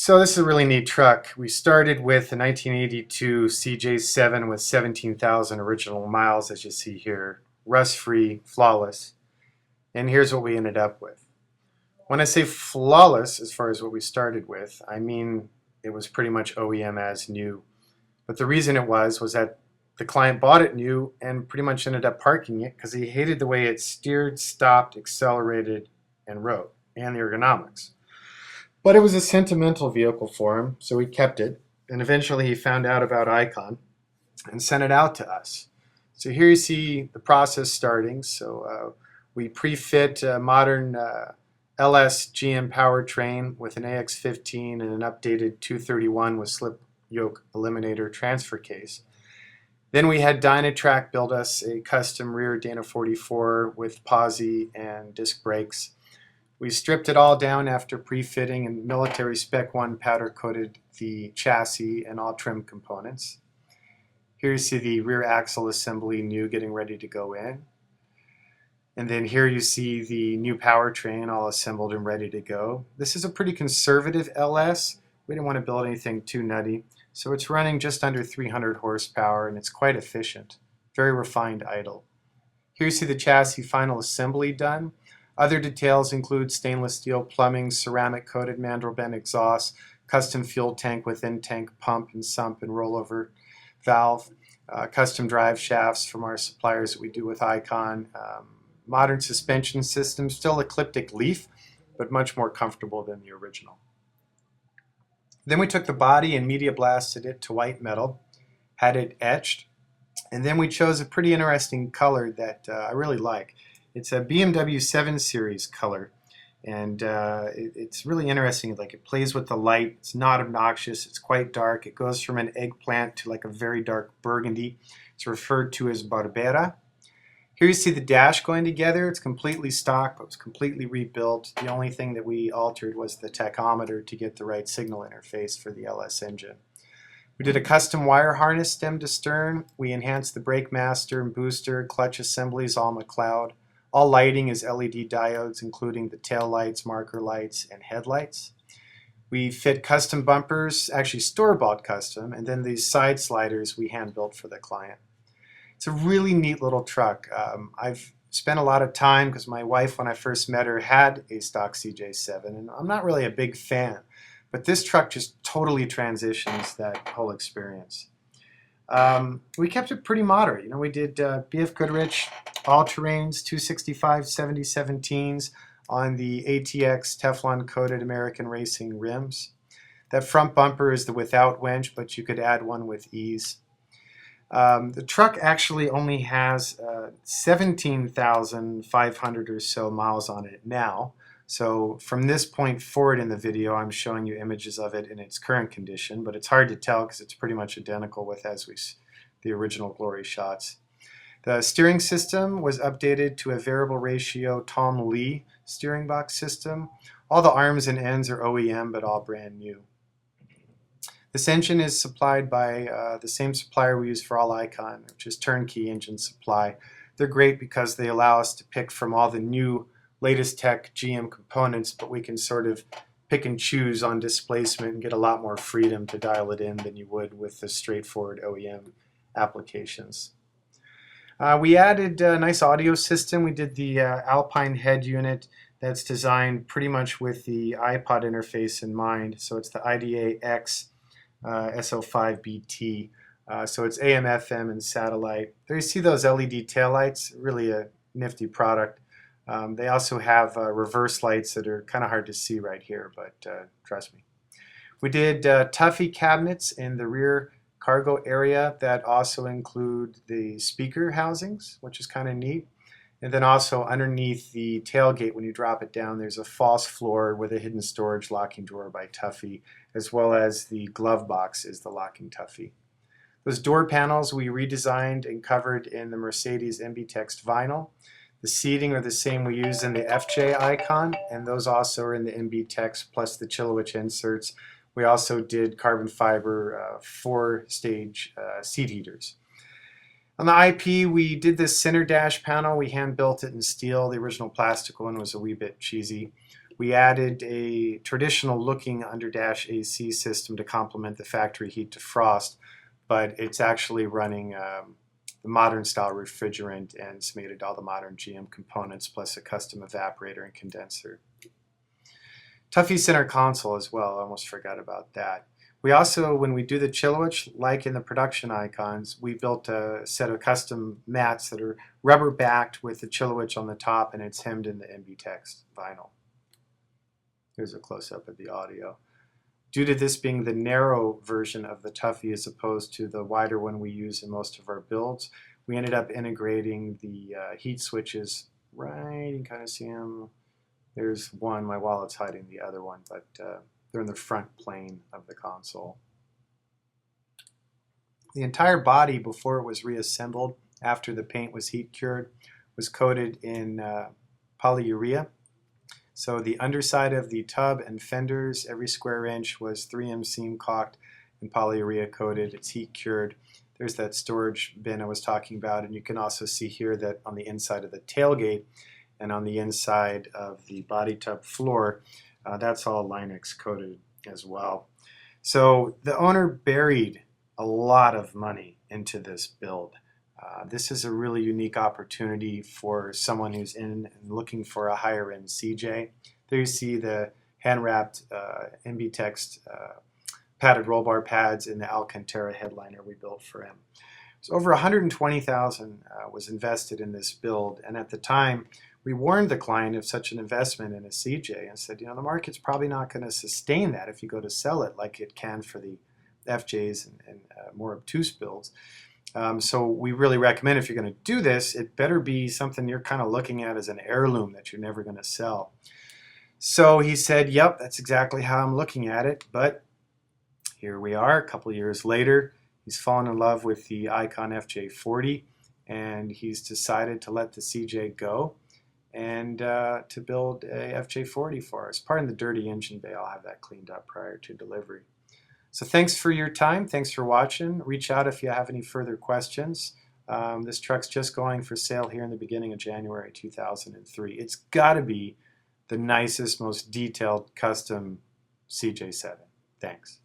So this is a really neat truck. We started with a 1982 CJ7 with 17,000 original miles, as you see here. Rust-free, flawless. And here's what we ended up with. When I say flawless, as far as what we started with, I mean it was pretty much OEM as new. But the reason it was that the client bought it new and pretty much ended up parking it because he hated the way it steered, stopped, accelerated, and rode, and the ergonomics. But it was a sentimental vehicle for him, so he kept it. And eventually he found out about Icon and sent it out to us. So here you see the process starting. So we pre-fit a modern LS GM powertrain with an AX15 and an updated 231 with slip yoke eliminator transfer case. Then we had Dynatrac build us a custom rear Dana 44 with posi and disc brakes. We stripped it all down after pre-fitting and military spec 1 powder coated the chassis and all trim components. Here you see the rear axle assembly new getting ready to go in. And then here you see the new powertrain all assembled and ready to go. This is a pretty conservative LS. We didn't want to build anything too nutty. So it's running just under 300 horsepower and it's quite efficient. Very refined idle. Here you see the chassis final assembly done. Other details include stainless steel plumbing, ceramic coated mandrel bend exhaust, custom fuel tank with in-tank pump and sump and rollover valve, custom drive shafts from our suppliers that we do with Icon, modern suspension system, still ecliptic leaf, but much more comfortable than the original. Then we took the body and media blasted it to white metal, had it etched, and then we chose a pretty interesting color that I really like. It's a BMW 7 Series color, and it's really interesting. Like, it plays with the light. It's not obnoxious. It's quite dark. It goes from an eggplant to like a very dark burgundy. It's referred to as Barbera. Here you see the dash going together. It's completely stock, but it was completely rebuilt. The only thing that we altered was the tachometer to get the right signal interface for the LS engine. We did a custom wire harness stem to stern. We enhanced the brake master and booster, clutch assemblies all McLeod. All lighting is LED diodes, including the tail lights, marker lights, and headlights. We fit custom bumpers, actually store-bought custom, and then these side sliders we hand-built for the client. It's a really neat little truck. I've spent a lot of time because my wife, when I first met her, had a stock CJ7, and I'm not really a big fan, but this truck just totally transitions that whole experience. We kept it pretty moderate. You know, we did BF Goodrich all-terrains, 265 7017s on the ATX Teflon-coated American Racing rims. That front bumper is the without winch, but you could add one with ease. The truck actually only has 17,500 or so miles on it now. So from this point forward in the video, I'm showing you images of it in its current condition, but it's hard to tell because it's pretty much identical with the original Glory shots. The steering system was updated to a variable ratio Tom Lee steering box system. All the arms and ends are OEM, but all brand new. This engine is supplied by the same supplier we use for all Icon, which is Turnkey Engine Supply. They're great because they allow us to pick from all the new latest tech GM components, but we can sort of pick and choose on displacement and get a lot more freedom to dial it in than you would with the straightforward OEM applications. We added a nice audio system. We did the Alpine head unit that's designed pretty much with the iPod interface in mind. So it's the IDA-X SO5BT. So it's AM, FM, and satellite. There you see those LED taillights, really a nifty product. They also have reverse lights that are kind of hard to see right here, but trust me. We did Tuffy cabinets in the rear cargo area that also include the speaker housings, which is kind of neat. And then also underneath the tailgate, when you drop it down, there's a false floor with a hidden storage locking drawer by Tuffy, as well as the glove box is the locking Tuffy. Those door panels we redesigned and covered in the Mercedes MB-Text vinyl. The seating are the same we use in the FJ Icon, and those also are in the MB-Text plus the Chilowich inserts. We also did carbon fiber 4-stage seat heaters. On the IP, we did this center dash panel. We hand built it in steel. The original plastic one was a wee bit cheesy. We added a traditional looking underdash AC system to complement the factory heat defrost, but it's actually running the modern style refrigerant, and it's mated all the modern GM components plus a custom evaporator and condenser. Tuffy center console as well, I almost forgot about that. We also, when we do the Chilowich, like in the production icons, we built a set of custom mats that are rubber backed with the Chilowich on the top, and it's hemmed in the MB-Tex vinyl. Here's a close-up of the audio. Due to this being the narrow version of the Tuffy as opposed to the wider one we use in most of our builds, we ended up integrating the heat switches right, you can kind of see them. There's one, my wallet's hiding the other one, but they're in the front plane of the console. The entire body, before it was reassembled after the paint was heat cured, was coated in polyurea. So the underside of the tub and fenders, every square inch was 3M seam caulked and polyurea coated. It's heat cured. There's that storage bin I was talking about, and you can also see here that on the inside of the tailgate and on the inside of the body tub floor, that's all Line-X coated as well. So the owner buried a lot of money into this build. This is a really unique opportunity for someone who's in and looking for a higher end CJ. There you see the hand-wrapped MB-Tex padded roll bar pads in the Alcantara headliner we built for him. So over $120,000 was invested in this build, and at the time we warned the client of such an investment in a CJ and said, you know, the market's probably not going to sustain that if you go to sell it like it can for the FJs and more obtuse builds. So we really recommend, if you're going to do this, it better be something you're kind of looking at as an heirloom that you're never going to sell. So he said, yep, that's exactly how I'm looking at it. But here we are, a couple years later. He's fallen in love with the Icon FJ40, and he's decided to let the CJ go and to build a FJ40 for us. Pardon the dirty engine bay. I'll have that cleaned up prior to delivery. So thanks for your time. Thanks for watching. Reach out if you have any further questions. This truck's just going for sale here in the beginning of January 2003. It's got to be the nicest, most detailed custom CJ7. Thanks.